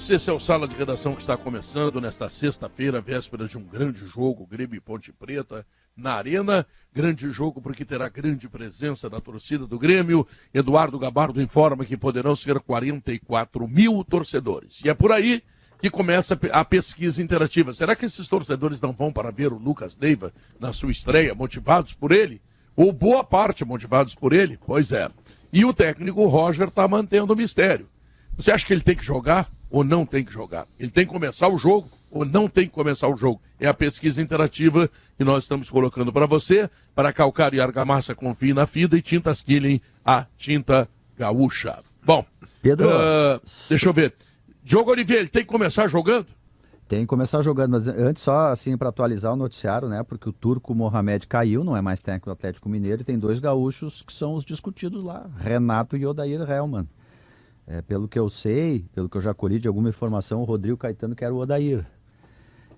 ouvintes, esse é o Sala de Redação que está começando nesta sexta-feira, véspera de um grande jogo, Grêmio e Ponte Preta, na Arena. Grande jogo porque terá grande presença da torcida do Grêmio. Eduardo Gabardo informa que poderão ser 44 mil torcedores. E é por aí que começa a pesquisa interativa. Será que esses torcedores não vão para ver o Lucas Leiva na sua estreia, motivados por ele? Ou boa parte motivados por ele? Pois é. E o técnico Roger está mantendo o mistério. Você acha que ele tem que jogar ou não tem que jogar? Ele tem que começar o jogo ou não tem que começar o jogo? É a pesquisa interativa que nós estamos colocando para você. Para calcário e argamassa, confie na FIDA, e Tintas Killing, a tinta gaúcha. Bom, Pedro, deixa eu ver. Diogo Oliveira, ele tem que começar jogando? Tem que começar jogando, mas antes só assim para atualizar o noticiário, né? Porque o turco Mohamed caiu, não é mais técnico do Atlético Mineiro, e tem dois gaúchos que são os discutidos lá, Renato e Odair Hellmann. Pelo que eu sei, pelo que eu já colhi de alguma informação, o Rodrigo Caetano quer o Odair.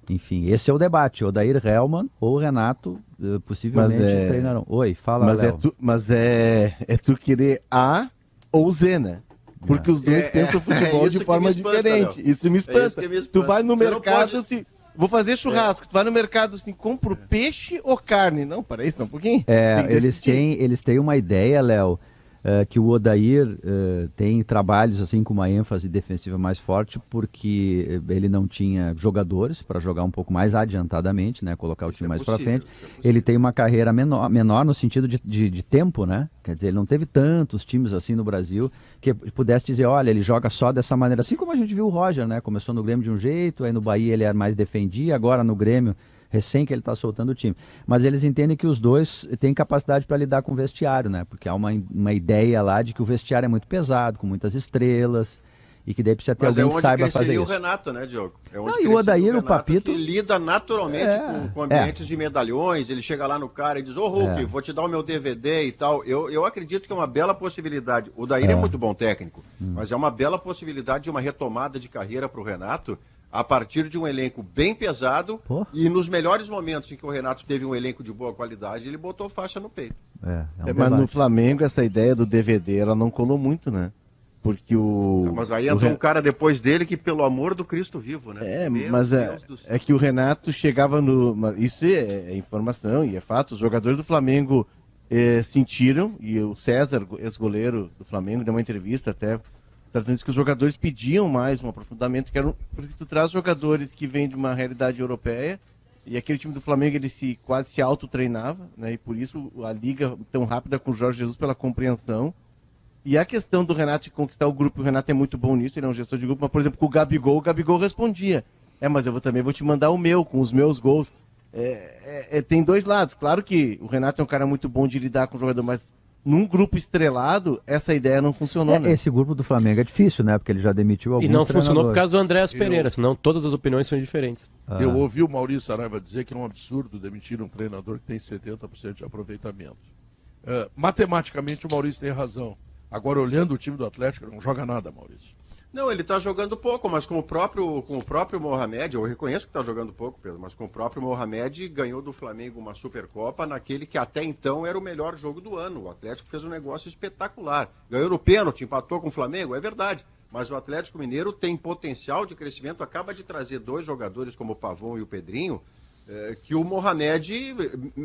Enfim, esse é o debate, Odair Hellmann ou Renato possivelmente treinarão. Oi, fala, Léo. Mas é tu querer A ou Z, né? Porque os dois pensam futebol de forma diferente. Isso me espanta. Tu vai no mercado assim, vou fazer churrasco. Tu vai no mercado assim, compro peixe ou carne? Não, peraí, só um pouquinho. Eles têm uma ideia, Léo, que o Odair tem trabalhos assim com uma ênfase defensiva mais forte, porque ele não tinha jogadores para jogar um pouco mais adiantadamente, né, colocar o time mais para frente. Ele tem uma carreira menor no sentido de tempo, né? Quer dizer, ele não teve tantos times assim no Brasil que pudesse dizer, olha, ele joga só dessa maneira, assim como a gente viu o Roger, né? Começou no Grêmio de um jeito, aí no Bahia ele era mais defendia, agora no Grêmio recém que ele está soltando o time. Mas eles entendem que os dois têm capacidade para lidar com o vestiário, né? Porque há uma ideia lá de que o vestiário é muito pesado, com muitas estrelas, e que daí precisa ter alguém que saiba fazer isso. Mas é onde cresceria o Renato, né, Diogo? É onde e o Odair, o Papito... que lida naturalmente com ambientes de medalhões, ele chega lá no cara e diz, Hulk, vou te dar o meu DVD e tal. Eu acredito que é uma bela possibilidade. O Odair é muito bom técnico, mas é uma bela possibilidade de uma retomada de carreira para o Renato, a partir de um elenco bem pesado, e nos melhores momentos em que o Renato teve um elenco de boa qualidade, ele botou faixa no peito. Mas no Flamengo essa ideia do DVD, ela não colou muito, né? Porque mas aí entrou um cara depois dele que, pelo amor do Cristo vivo, né? É que o Renato chegava no... Isso é informação e é fato, os jogadores do Flamengo sentiram, e o César, ex-goleiro do Flamengo, deu uma entrevista até tratando disso, que os jogadores pediam mais um aprofundamento, porque tu traz jogadores que vêm de uma realidade europeia, e aquele time do Flamengo ele quase se autotreinava, né? E por isso a liga tão rápida com o Jorge Jesus, pela compreensão. E a questão do Renato de conquistar o grupo, o Renato é muito bom nisso, ele é um gestor de grupo, mas por exemplo com o Gabigol respondia, mas eu também vou te mandar o meu, com os meus gols. Tem dois lados, claro que o Renato é um cara muito bom de lidar com o jogador, mas num grupo estrelado, essa ideia não funcionou, né? Esse grupo do Flamengo é difícil, né? Porque ele já demitiu alguns treinadores. E não funcionou por causa do Andréas Pereira, senão todas as opiniões são diferentes. Eu ouvi o Maurício Saraiva dizer que é um absurdo demitir um treinador que tem 70% de aproveitamento. Matematicamente o Maurício tem razão. Agora, olhando o time do Atlético, não joga nada, Maurício. Não, ele está jogando pouco, mas com o próprio Mohamed, eu reconheço que está jogando pouco, Pedro, mas com o próprio Mohamed ganhou do Flamengo uma Supercopa naquele que até então era o melhor jogo do ano. O Atlético fez um negócio espetacular. Ganhou no pênalti, empatou com o Flamengo, é verdade. Mas o Atlético Mineiro tem potencial de crescimento, acaba de trazer dois jogadores como o Pavão e o Pedrinho, que o Mohamed,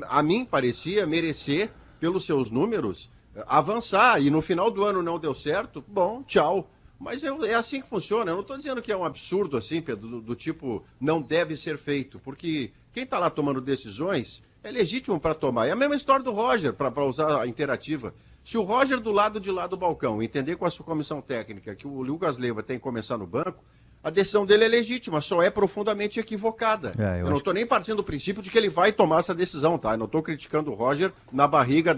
a mim parecia merecer, pelos seus números, avançar. E no final do ano não deu certo, bom, tchau. Mas é assim que funciona. Eu não estou dizendo que é um absurdo assim, Pedro, do tipo, não deve ser feito. Porque quem está lá tomando decisões é legítimo para tomar. É a mesma história do Roger, para usar a interativa. Se o Roger do lado de lá do balcão entender com a sua comissão técnica que o Lucas Leiva tem que começar no banco, a decisão dele é legítima, só é profundamente equivocada. Eu não estou nem partindo do princípio de que ele vai tomar essa decisão, tá? Eu não estou criticando o Roger na barriga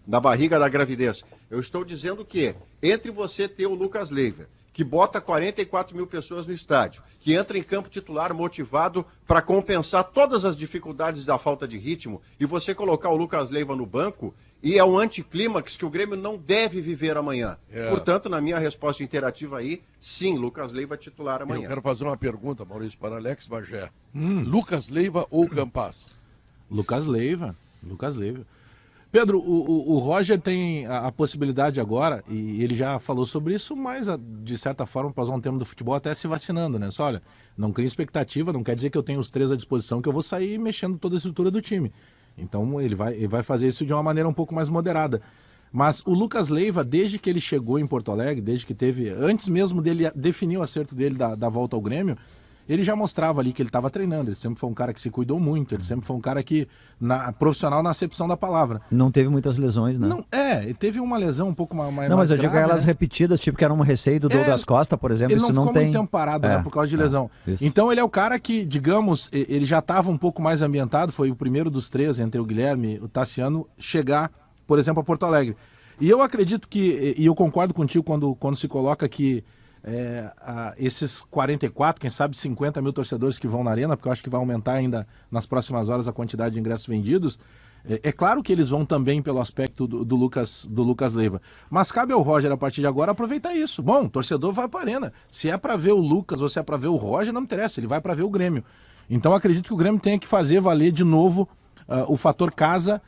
na barriga da gravidez. Eu estou dizendo que, entre você ter o Lucas Leiva, que bota 44 mil pessoas no estádio, que entra em campo titular motivado para compensar todas as dificuldades da falta de ritmo, e você colocar o Lucas Leiva no banco, e é um anticlímax que o Grêmio não deve viver amanhã. Portanto, na minha resposta interativa aí, sim, Lucas Leiva titular amanhã. Eu quero fazer uma pergunta, Maurício, para Alex Bagé. Lucas Leiva ou Campas? Lucas Leiva. Pedro, o Roger tem a possibilidade agora, e ele já falou sobre isso, mas de certa forma, para usar um termo do futebol, até se vacinando, né? Só olha, não cria expectativa, não quer dizer que eu tenho os 3 à disposição, que eu vou sair mexendo toda a estrutura do time. Então ele vai fazer isso de uma maneira um pouco mais moderada. Mas o Lucas Leiva, desde que ele chegou em Porto Alegre, desde que teve, antes mesmo dele definir o acerto dele da volta ao Grêmio, ele já mostrava ali que ele estava treinando. Ele sempre foi um cara que se cuidou muito, ele sempre foi um cara que, profissional na acepção da palavra. Não teve muitas lesões, né? Não, teve uma lesão um pouco mais Não, mas eu grave, digo elas né? repetidas, tipo que era uma receita do Douglas Costa, por exemplo, Ele isso não não ficou tem... muito tempo parado, né, por causa de lesão. Então ele é o cara que, digamos, ele já estava um pouco mais ambientado, foi o primeiro dos 3, entre o Guilherme e o Tassiano, chegar, por exemplo, a Porto Alegre. E eu acredito que, e eu concordo contigo quando se coloca que esses 44, quem sabe 50 mil torcedores que vão na arena, porque eu acho que vai aumentar ainda nas próximas horas a quantidade de ingressos vendidos, é claro que eles vão também pelo aspecto do Lucas Leiva. Mas cabe ao Roger, a partir de agora, aproveitar isso. Bom, o torcedor vai para a arena. Se é para ver o Lucas ou se é para ver o Roger, não me interessa, ele vai para ver o Grêmio. Então acredito que o Grêmio tenha que fazer valer de novo o fator casa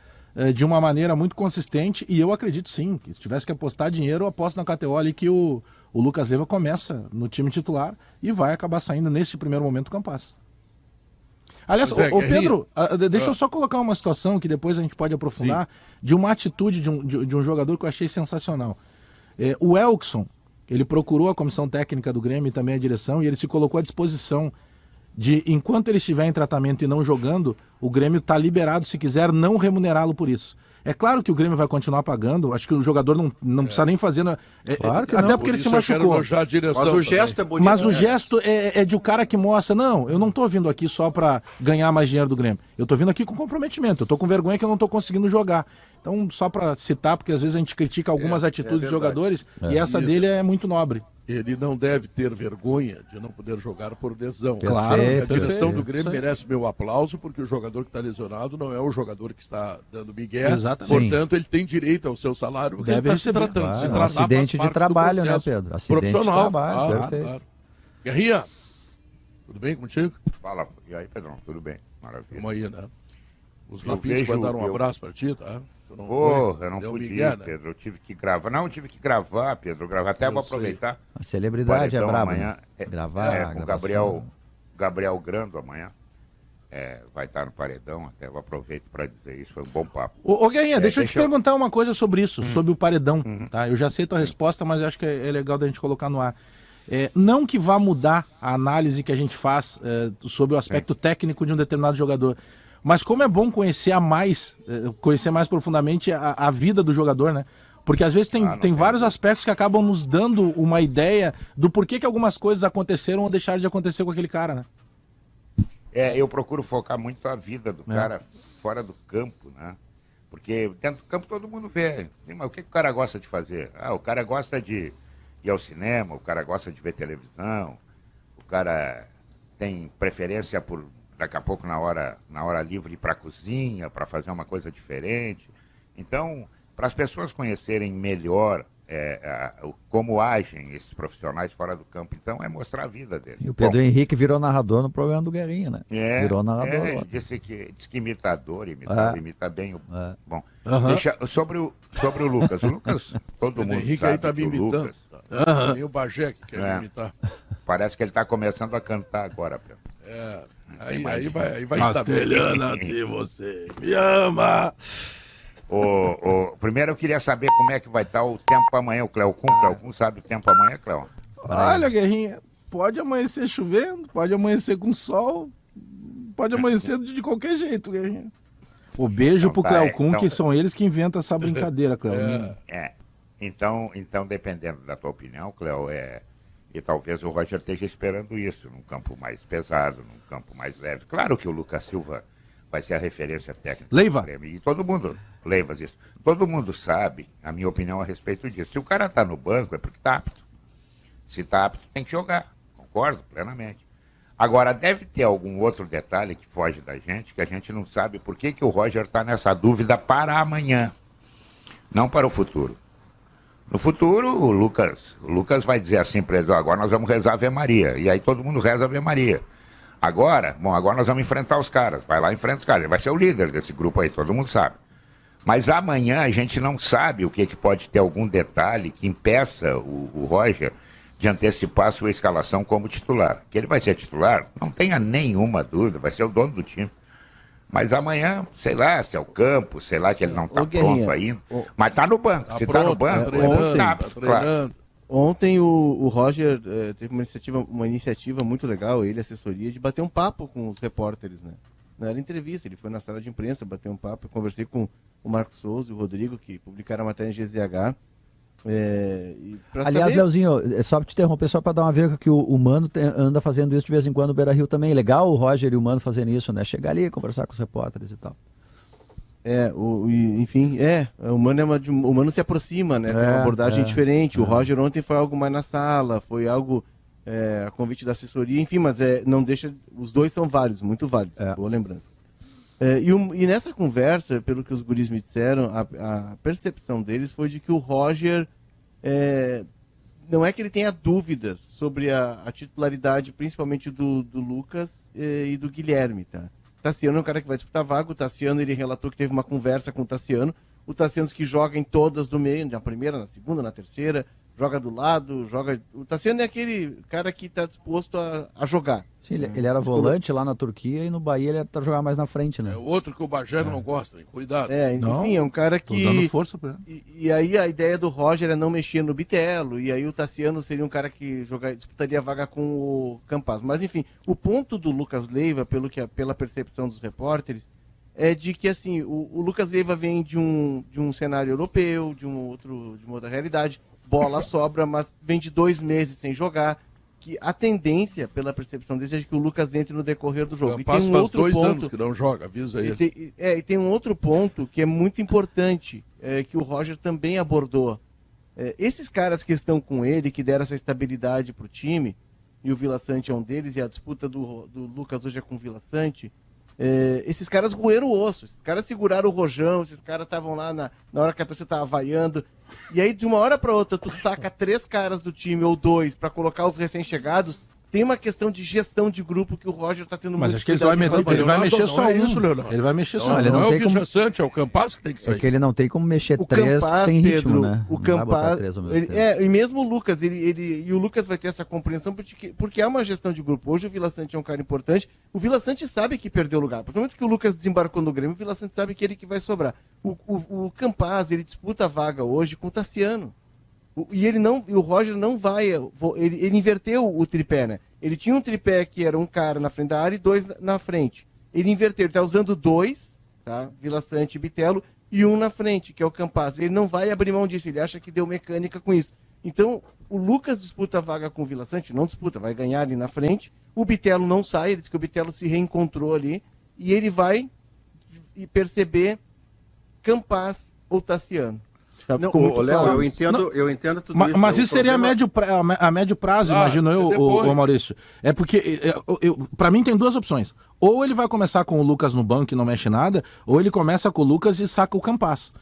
de uma maneira muito consistente, e eu acredito sim, que se tivesse que apostar dinheiro, eu aposto na KTO ali que o Lucas Leiva começa no time titular e vai acabar saindo nesse primeiro momento do Campas. Aliás, Pedro, deixa eu só colocar uma situação que depois a gente pode aprofundar, de uma atitude de um jogador que eu achei sensacional. O Elkson, ele procurou a comissão técnica do Grêmio e também a direção, e ele se colocou à disposição de, enquanto ele estiver em tratamento e não jogando, o Grêmio está liberado, se quiser, não remunerá-lo por isso. É claro que o Grêmio vai continuar pagando, acho que o jogador não precisa nem fazer... Claro que até não. porque ele se machucou. Mas o gesto é bonito. Mas o gesto é de um cara que mostra, não, eu não tô vindo aqui só para ganhar mais dinheiro do Grêmio. Eu tô vindo aqui com comprometimento, eu tô com vergonha que eu não tô conseguindo jogar. Então, só para citar, porque às vezes a gente critica algumas atitudes dos jogadores, e essa dele é muito nobre. Ele não deve ter vergonha de não poder jogar por lesão. Claro, A direção perfeito. do Grêmio merece meu aplauso, porque o jogador que está lesionado não é o jogador que está dando migué. Exatamente. Portanto, ele tem direito ao seu salário, porque Deve ele está se receber. tratando. Claro, Se um tratar acidente faz de parte do trabalho, né, processo Pedro? Acidente de profissional. trabalho, perfeito. Claro. Guerrinha, tudo bem contigo? Fala, e aí, Pedrão, tudo bem? Maravilha. Vamos aí, né? Os Eu Lapins vejo- mandaram um eu- abraço para ti, tá? Tu não Pô, foi? eu não Deu podia, migué, né? Pedro, eu tive que gravar. Não, eu tive que gravar, Pedro, gravar. Até Eu vou sei. aproveitar. A celebridade é Paredão braba. amanhã, Né? Gravar, com o gravação. Gabriel Grando amanhã. Vai estar no Paredão, até eu aproveito para dizer isso, foi um bom papo. Ô Guerrinha, deixa eu te perguntar uma coisa sobre isso, Hum. sobre o paredão. Tá? Eu já sei a tua resposta, mas eu acho que é legal da gente colocar no ar. Não que vá mudar a análise que a gente faz sobre o aspecto técnico de um determinado jogador, mas como é bom conhecer mais profundamente a vida do jogador, né? Porque às vezes tem vários aspectos que acabam nos dando uma ideia do porquê que algumas coisas aconteceram ou deixaram de acontecer com aquele cara, né? Eu procuro focar muito a vida do cara fora do campo, né? Porque dentro do campo todo mundo vê. Sim, mas o que o cara gosta de fazer? O cara gosta de ir ao cinema, o cara gosta de ver televisão, o cara tem preferência por, daqui a pouco, na hora livre, ir para a cozinha, para fazer uma coisa diferente. Então, para as pessoas conhecerem melhor como agem esses profissionais fora do campo, então é mostrar a vida deles. E o Pedro Henrique virou narrador no programa do Guerrinha, né? Virou narrador. Ele disse que imitador, imita bem o... Bom, sobre o Lucas. O Lucas, todo O mundo Henrique sabe aí tá me que o imitando. Lucas... Nem o Bagé que quer me imitar. Parece que ele está começando a cantar agora, Pedro. Aí vai estar bem. se você me ama. Primeiro eu queria saber como é que vai estar o tempo amanhã. O Cleocum sabe o tempo amanhã, Cleo? Olha, Guerrinha, pode amanhecer chovendo, pode amanhecer com sol, pode amanhecer de qualquer jeito, Guerrinha. O beijo pro Cleocum, que são eles que inventam essa brincadeira, Cleo. Então, dependendo da tua opinião, Cleo, e talvez o Roger esteja esperando isso, num campo mais pesado, num campo mais leve. Claro que o Lucas Silva vai ser a referência técnica. Leiva. Do Grêmio, e todo mundo, Leivas, isso. Todo mundo sabe a minha opinião a respeito disso. Se o cara está no banco é porque está apto. Se está apto, tem que jogar. Concordo plenamente. Agora, deve ter algum outro detalhe que foge da gente, que a gente não sabe por que o Roger está nessa dúvida para amanhã, não para o futuro. No futuro, o Lucas vai dizer assim para eles, agora nós vamos rezar Ave Maria. E aí todo mundo reza Ave Maria. Agora nós vamos enfrentar os caras. Vai lá e enfrenta os caras. Ele vai ser o líder desse grupo aí, todo mundo sabe. Mas amanhã a gente não sabe o que pode ter algum detalhe que impeça o Roger de antecipar a sua escalação como titular. Que ele vai ser titular, não tenha nenhuma dúvida, vai ser o dono do time. Mas amanhã, sei lá, se é o campo, sei lá que ele não está pronto ainda. Mas está no banco. Se está no banco, treinando. Ontem o Roger teve uma iniciativa muito legal, ele, a assessoria, de bater um papo com os repórteres, né? Não era entrevista, ele foi na sala de imprensa, bateu um papo, eu conversei com o Marcos Souza e o Rodrigo, que publicaram a matéria em GZH. Aliás, Leozinho, só para te interromper, só para dar uma verga que o Mano anda fazendo isso de vez em quando no Beira-Rio também. Legal o Roger e o Mano fazendo isso, né? Chegar ali, conversar com os repórteres e tal. O Mano se aproxima, né? Tem uma abordagem diferente. O Roger ontem foi algo mais na sala, foi algo a convite da assessoria, enfim, mas não deixa. Os dois são válidos, muito válidos. Boa lembrança. E nessa conversa, pelo que os guris me disseram, a percepção deles foi de que o Roger não é que ele tenha dúvidas sobre a titularidade, principalmente do Lucas e do Guilherme, tá? Tassiano é um cara que vai disputar vaga. O Tassiano, ele relatou que teve uma conversa com o Tassiano. O Tassiano que joga em todas do meio, na primeira, na segunda, na terceira, joga do lado, joga... O Tassiano é aquele cara que está disposto a jogar. Sim, ele era volante lá na Turquia e no Bahia ele tá jogando mais na frente, né? É outro que o Bagé não gosta, hein? Cuidado. Enfim, é um cara que... Tô dando força pra ele. E aí a ideia do Roger é não mexer no Bitelo, e aí o Tassiano seria um cara que disputaria vaga com o Campaz. Mas enfim, o ponto do Lucas Leiva, pela percepção dos repórteres, é de que assim, o Lucas Leiva vem de um cenário europeu, de uma outra realidade, bola sobra, mas vem de 2 meses sem jogar, que a tendência, pela percepção deles, é de que o Lucas entre no decorrer do jogo. Faz 2 anos que não joga, avisa ele. E tem um outro ponto que é muito importante, que o Roger também abordou. Esses caras que estão com ele, que deram essa estabilidade para o time, e o Vila Sante é um deles, e a disputa do Lucas hoje é com o Vila Sante, esses caras roeram o osso, esses caras seguraram o rojão, esses caras estavam lá na hora que a torcida estava vaiando, e aí de uma hora para outra tu saca 3 caras do time ou 2 para colocar os recém-chegados. Tem uma questão de gestão de grupo que o Roger está tendo Mas muito acho que ele vai mexer só um. Ele vai mexer só um. Ele não tem como... é o Campaz que tem que sair. É que ele não tem como mexer 3 sem ritmo, né? O Campaz, e mesmo o Lucas, e o Lucas vai ter essa compreensão porque é uma gestão de grupo. Hoje o Vila Sante é um cara importante. O Vila Sante sabe que perdeu lugar. Porque no momento que o Lucas desembarcou no Grêmio, o Vila Sante sabe que ele que vai sobrar. O Campaz, ele disputa a vaga hoje com o Tassiano. E o Roger não vai. Ele inverteu o tripé, né? Ele tinha um tripé que era um cara na frente da área e 2 na frente. Ele inverteu, ele tá usando 2, tá? Vila Sante e Bitelo, e 1 na frente, que é o Campaz. Ele não vai abrir mão disso, ele acha que deu mecânica com isso. Então, o Lucas disputa a vaga com o Vila Sante, não disputa, vai ganhar ali na frente. O Bitelo não sai, ele diz que o Bitelo se reencontrou ali, e ele vai perceber Campaz ou Tassiano. Léo, eu entendo tudo isso. Mas isso seria a médio prazo, imagino eu, Maurício. É porque, pra mim, tem 2 opções. Ou ele vai começar com o Lucas no banco e não mexe nada, ou ele começa com o Lucas e saca o Campaz.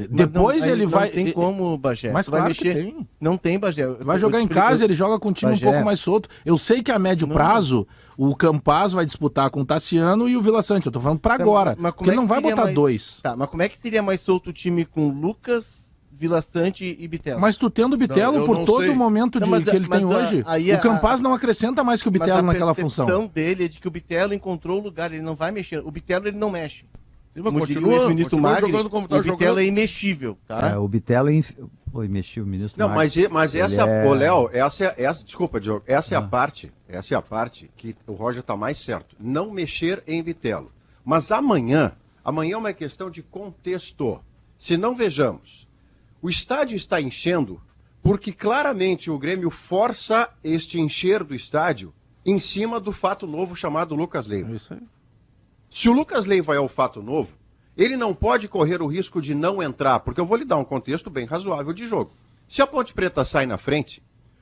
Depois ele vai... Não tem como, Bagé. Mas claro que tem. Não tem, Bagé. Vai jogar em casa, ele joga com um time um pouco mais solto. Eu sei que a médio prazo, o Campaz vai disputar com o Tassiano e o Vila Sante. Eu tô falando pra agora. Porque ele não vai botar 2. Tá, mas como é que seria mais solto o time com o Lucas, Vila Sante e Bitelo? Mas tu tendo o Bitelo por todo o momento que ele tem hoje, o Campaz não acrescenta mais que o Bitelo naquela função. A percepção dele é de que o Bitelo encontrou o lugar, ele não vai mexer. O Bitelo ele não mexe. Como diria o ex-ministro Magri, o Bitelo é imexível, tá? O Bitelo mexeu o ministro Não, Magri. mas essa, Léo, desculpa, Diogo, essa é a parte que o Roger está mais certo. Não mexer em Bitelo. Mas amanhã é uma questão de contexto. Se não vejamos, o estádio está enchendo porque claramente o Grêmio força este encher do estádio em cima do fato novo chamado Lucas Leiva. É isso aí. Se o Lucas Leiva é o fato novo, ele não pode correr o risco de não entrar, porque eu vou lhe dar um contexto bem razoável de jogo. Se a Ponte Preta sai na frente,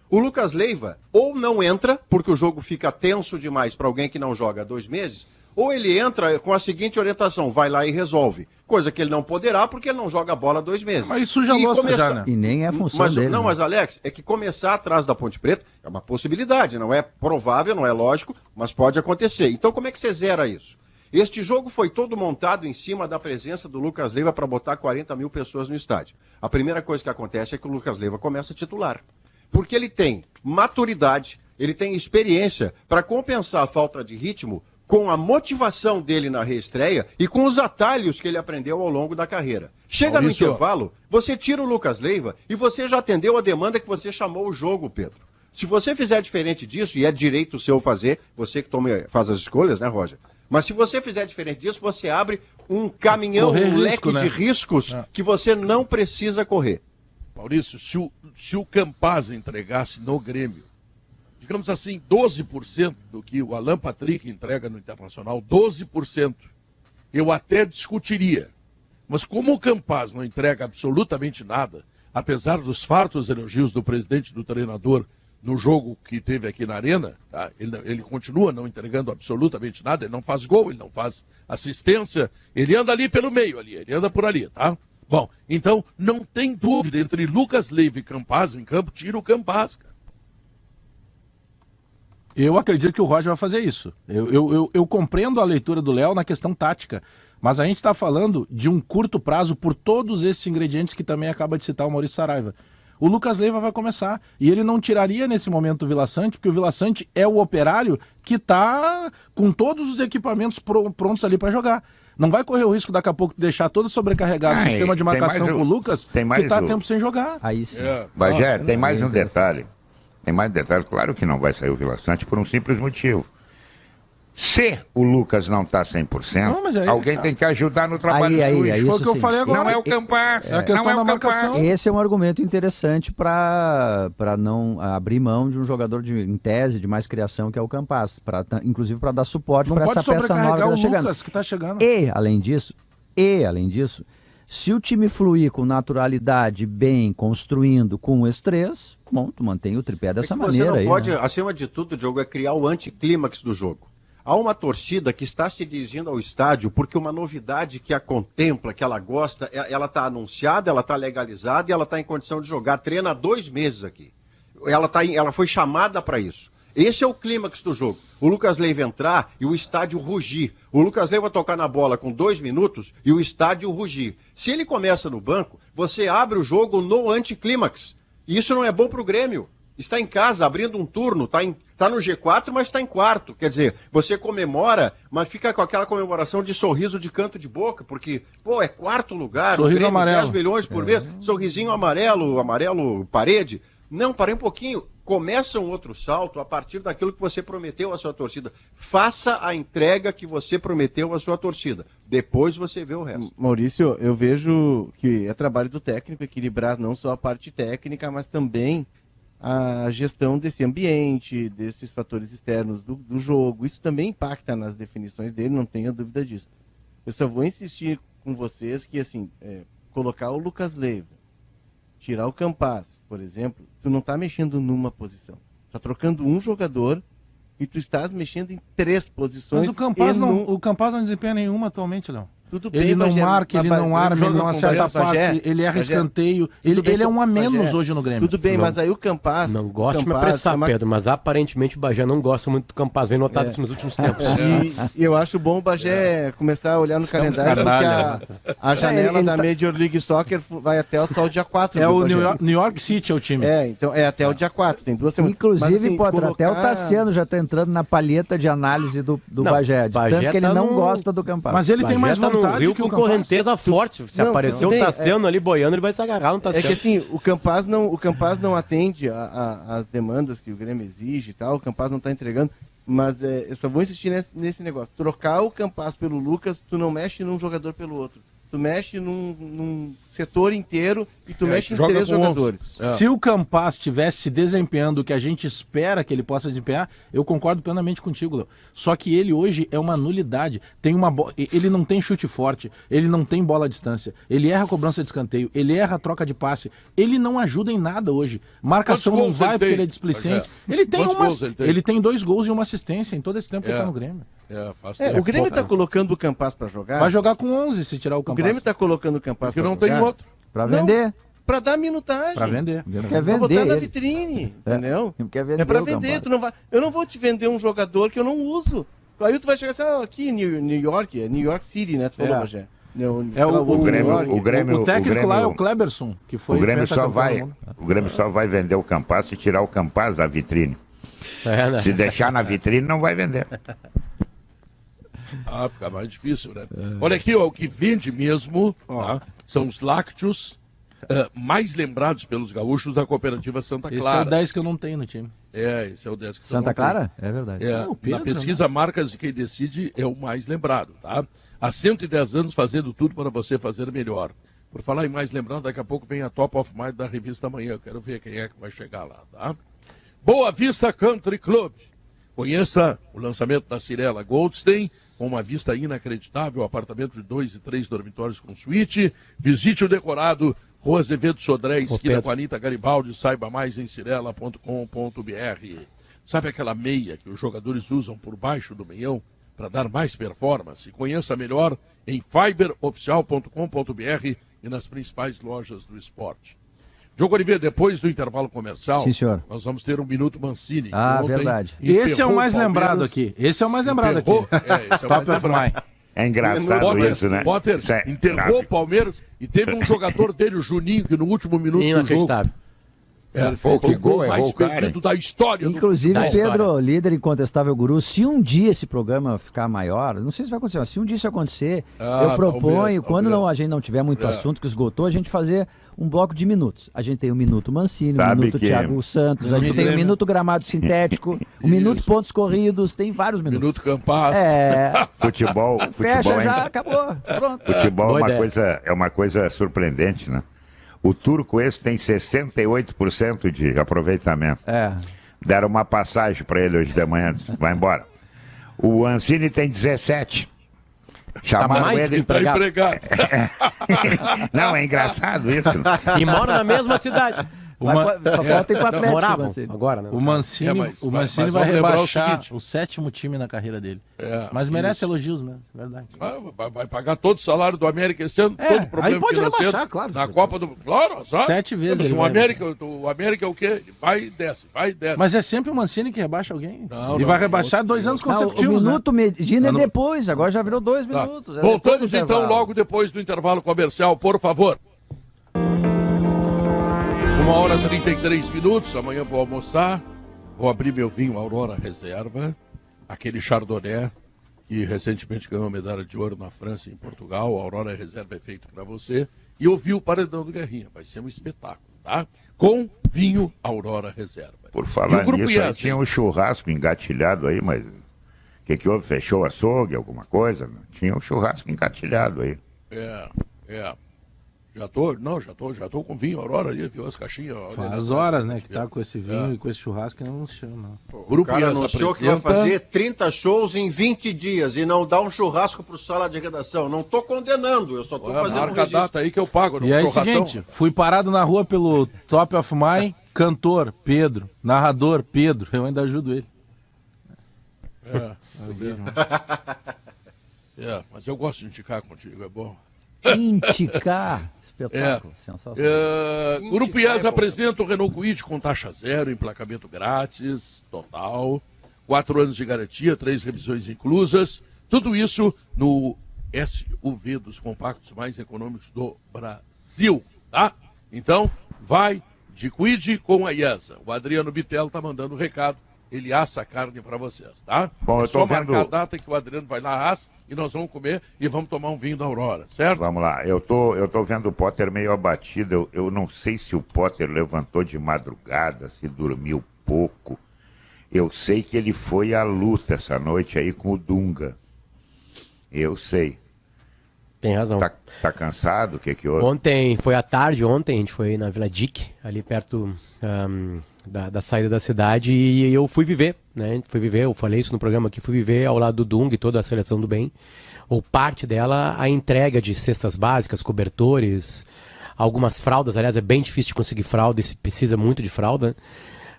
o Lucas Leiva ou não entra, porque o jogo fica tenso demais para alguém que não joga há 2 meses, ou ele entra com a seguinte orientação, vai lá e resolve. Coisa que ele não poderá, porque ele não joga bola há 2 meses. Mas isso já gosta já, né? E nem é a função dele. Não, mas Alex, é que começar atrás da Ponte Preta é uma possibilidade, não é provável, não é lógico, mas pode acontecer. Então como é que você zera isso? Este jogo foi todo montado em cima da presença do Lucas Leiva para botar 40 mil pessoas no estádio. A primeira coisa que acontece é que o Lucas Leiva começa a titular. Porque ele tem maturidade, ele tem experiência para compensar a falta de ritmo com a motivação dele na reestreia e com os atalhos que ele aprendeu ao longo da carreira. Chega no intervalo, você tira o Lucas Leiva e você já atendeu a demanda que você chamou o jogo, Pedro. Se você fizer diferente disso, e é direito seu fazer, você que faz as escolhas, né, Roger? Mas se você fizer diferente disso, você abre um caminhão, um leque de riscos que você não precisa correr. Maurício, se o Campaz entregasse no Grêmio, digamos assim, 12% do que o Alan Patrick entrega no Internacional, 12%, eu até discutiria. Mas como o Campaz não entrega absolutamente nada, apesar dos fartos elogios do presidente e do treinador no jogo que teve aqui na Arena, tá? Ele continua não entregando absolutamente nada, ele não faz gol, ele não faz assistência, ele anda ali pelo meio, ele anda por ali, tá? Bom, então não tem dúvida, entre Lucas Leiva e Campaz em campo, tira o Campaz, cara. Eu acredito que o Roger vai fazer isso. Eu compreendo a leitura do Léo na questão tática, mas a gente está falando de um curto prazo por todos esses ingredientes que também acaba de citar o Maurício Saraiva. O Lucas Leiva vai começar, e ele não tiraria nesse momento o Vila Sante, porque o Vila Sante é o operário que está com todos os equipamentos prontos ali para jogar. Não vai correr o risco daqui a pouco de deixar todo sobrecarregado o sistema de marcação com o Lucas, que está tempo sem jogar. Aí sim. Bagé, tem mais um detalhe. Tem mais um detalhe. Claro que não vai sair o Vila Sante por um simples motivo. Se o Lucas não está 100%, alguém tem que ajudar no trabalho sujo. Foi o que eu falei agora. Não é o Campaz. É a questão da marcação. Esse é um argumento interessante para não abrir mão de um jogador em tese de mais criação, que é o Campaz, inclusive para dar suporte para essa peça nova que está chegando. Lucas, que tá chegando. E além disso, se o time fluir com naturalidade, bem, construindo com esses três, bom, tu mantém o tripé dessa maneira. Você não pode, né? Acima de tudo, Diogo, é criar o anticlímax do jogo. Há uma torcida que está se dirigindo ao estádio porque uma novidade que a contempla, que ela gosta, ela está anunciada, ela está legalizada e ela está em condição de jogar. Treina há 2 meses aqui. Ela foi chamada para isso. Esse é o clímax do jogo. O Lucas Leiva entrar e o estádio rugir. O Lucas Leiva tocar na bola com 2 minutos e o estádio rugir. Se ele começa no banco, você abre o jogo no anticlímax. E isso não é bom para o Grêmio. Está em casa, abrindo um turno, está no G4, mas está em quarto. Quer dizer, você comemora, mas fica com aquela comemoração de sorriso de canto de boca, porque, é quarto lugar, sorriso Grêmio, amarelo. 10 milhões por mês, sorrisinho amarelo parede. Não, parei um pouquinho. Começa um outro salto a partir daquilo que você prometeu à sua torcida. Faça a entrega que você prometeu à sua torcida. Depois você vê o resto. Maurício, eu vejo que é trabalho do técnico equilibrar não só a parte técnica, mas também a gestão desse ambiente, desses fatores externos do jogo. Isso também impacta nas definições dele, não tenha dúvida disso. Eu só vou insistir com vocês que, assim, colocar o Lucas Leiva, tirar o Campaz, por exemplo, tu não está mexendo numa posição. Está trocando um jogador e tu estás mexendo em 3 posições. Mas o Campaz não desempenha nenhuma atualmente, Léo. Tudo bem, ele não Bagé, marca, ele não arma, ele não acerta passe, ele erra escanteio. Ele é um a menos hoje no Grêmio. Tudo bem, mas aí o Campaz... Não gosto de me apressar, Pedro, mas aparentemente o Bagé não gosta muito do Campaz. Vem notado isso nos últimos tempos. E eu acho bom o Bagé começar a olhar no calendário, porque a janela da Major League Soccer vai até só o dia 4. É o New York City é o time. Então é até o dia 4, tem 2 semanas. Inclusive, mas, assim, Potter, até o Tassiano já está entrando na palheta de análise do Bagé, tanto que ele não gosta do Campaz. Mas ele tem mais vontade que o Campaz. Correnteza forte. Se aparecer o Tassiano ali boiando, ele vai se agarrar no Tassiano. É que assim, o Campaz não atende às demandas que o Grêmio exige e tal, o Campaz não está entregando, mas eu só vou insistir nesse negócio. Trocar o Campaz pelo Lucas, tu não mexe num jogador pelo outro. Tu mexe num setor inteiro e tu mexe em 3 jogadores. Se o Campaz estivesse desempenhando o que a gente espera que ele possa desempenhar, eu concordo plenamente contigo, Léo. Só que ele hoje é uma nulidade. Ele não tem chute forte, ele não tem bola à distância, ele erra a cobrança de escanteio, ele erra a troca de passe, ele não ajuda em nada hoje. Marcação não vai porque ele é displicente. Ele tem 2 gols e 1 assistência em todo esse tempo que ele está no Grêmio. O Grêmio está colocando o Campaz para jogar. Vai jogar com 11 se tirar o Campaz. O Grêmio está colocando o Campaz para jogar. Porque não tem outro. Para vender. Para dar minutagem. Para vender. Quer vender. Botar na vitrine, entendeu? Quer vender é para vender. Eu não vou te vender um jogador que eu não uso. Aí tu vai chegar assim, aqui em New York, é New York City, né? Tu falou, Rogério. O técnico lá é o Kleberson, que foi o Grêmio pentacampeão. só vai vender o Campaz se tirar o Campaz da vitrine. Né? Se deixar na vitrine, não vai vender. Fica mais difícil, né? Olha aqui, o que vende mesmo tá? São os lácteos mais lembrados pelos gaúchos da cooperativa Santa Clara. Esse é o 10 que eu não tenho no time. Esse é o 10 que Santa Clara? É verdade. Na pesquisa Marcas de Quem Decide é o mais lembrado, tá? Há 110 anos fazendo tudo para você fazer melhor. Por falar em mais lembrado, daqui a pouco vem a Top of Mind da revista Amanhã. Eu quero ver quem é que vai chegar lá, tá? Boa Vista Country Club. Conheça o lançamento da Cirela Goldstein, com uma vista inacreditável, apartamento de 2 e 3 dormitórios com suíte. Visite o decorado Rua Azevedo Sodré, esquina com a Anitta Garibaldi. Saiba mais em cirela.com.br. Sabe aquela meia que os jogadores usam por baixo do meião para dar mais performance? Conheça melhor em fiberoficial.com.br e nas principais lojas do esporte. Diogo Oliveira, depois do intervalo comercial, sim, senhor, nós vamos ter um Minuto Mancini. Verdade. Esse é o mais lembrado aqui. Esse é o mais lembrado aqui. Esse é o mais lembrado. É engraçado isso, né? Potter enterrou o Palmeiras e teve um jogador dele, o Juninho, que no último minuto do jogo... Foi o gol mais perdido da história. Inclusive, da Pedro, história. líder incontestável guru, se um dia esse programa ficar maior, não sei se vai acontecer, mas se um dia isso acontecer, eu proponho, quando a gente não tiver muito assunto que esgotou, a gente fazer um bloco de minutos. A gente tem o Minuto Mancini, o Minuto Thiago Santos, a gente tem o Minuto Gramado Sintético, o Minuto Pontos Corridos, tem vários minutos. Minuto Campaz. Futebol Fecha, já acabou. Pronto. Futebol é uma coisa surpreendente, né? O turco esse tem 68% de aproveitamento. Deram uma passagem para ele hoje de manhã. Vai embora. O Mancini tem 17%. Chamaram ele para empregado. Não, é engraçado isso. E moram na mesma cidade. Só falta ir para Atlético. Moravam agora, né? O Mancini, vai rebaixar o 7º time na carreira dele. Mas merece elogios mesmo, verdade. Vai pagar todo o salário do América esse ano, todo o problema aí pode financeiro. rebaixar, claro. Na Copa do... Claro, sabe? 7 vezes. O América é o quê? Vai e desce, vai e desce. Mas é sempre o Mancini que rebaixa alguém. Não, e vai rebaixar 2 anos consecutivos. O Minuto Medina é depois, agora já virou 2 minutos. Voltamos então logo depois do intervalo comercial, por favor. 1h33. Amanhã vou almoçar, vou abrir meu vinho Aurora Reserva, aquele Chardonnay que recentemente ganhou medalha de ouro na França e em Portugal. A Aurora Reserva é feito para você. E ouvir o Paredão do Guerrinha, vai ser um espetáculo, tá? Com vinho Aurora Reserva. Por falar nisso, aí tinha um churrasco engatilhado aí, mas o que houve? Fechou o açougue, alguma coisa? Tinha um churrasco engatilhado aí. Já tô com vinho Aurora ali, viu as caixinhas. Faz horas, né, que tá com esse vinho e com esse churrasco que não se chama. O cara anunciou que vai fazer 30 shows em 20 dias e não dá um churrasco pro sala de redação. Não tô condenando, eu só tô fazendo um registro. Marca a data aí que eu pago. E aí é o seguinte, fui parado na rua pelo Top of Mind, cantor Pedro, narrador Pedro, eu ainda ajudo ele. Mas eu gosto de indicar contigo, é bom. Indicar. Espetáculo, sensacional. Grupo IES apresenta o Renault Kwid com taxa zero, emplacamento grátis, total, 4 anos de garantia, 3 revisões inclusas, tudo isso no SUV dos compactos mais econômicos do Brasil, tá? Então, vai de Kwid com a IESA. O Adriano Bitelo tá mandando um recado, ele assa a carne para vocês, tá? Bom, eu tô vendo... marcar a data que o Adriano vai lá, assa, e nós vamos comer e vamos tomar um vinho da Aurora, certo? Vamos lá, eu tô vendo o Potter meio abatido, eu não sei se o Potter levantou de madrugada, se dormiu pouco. Eu sei que ele foi à luta essa noite aí com o Dunga. Eu sei. Tem razão. Tá cansado? O que houve? Ontem, foi à tarde, a gente foi na Vila Dick, ali perto da saída da cidade, e eu fui viver, né? Eu falei isso no programa aqui, fui viver ao lado do Dung e toda a seleção do bem, ou parte dela, a entrega de cestas básicas, cobertores, algumas fraldas. Aliás, é bem difícil de conseguir fralda, e precisa muito de fralda,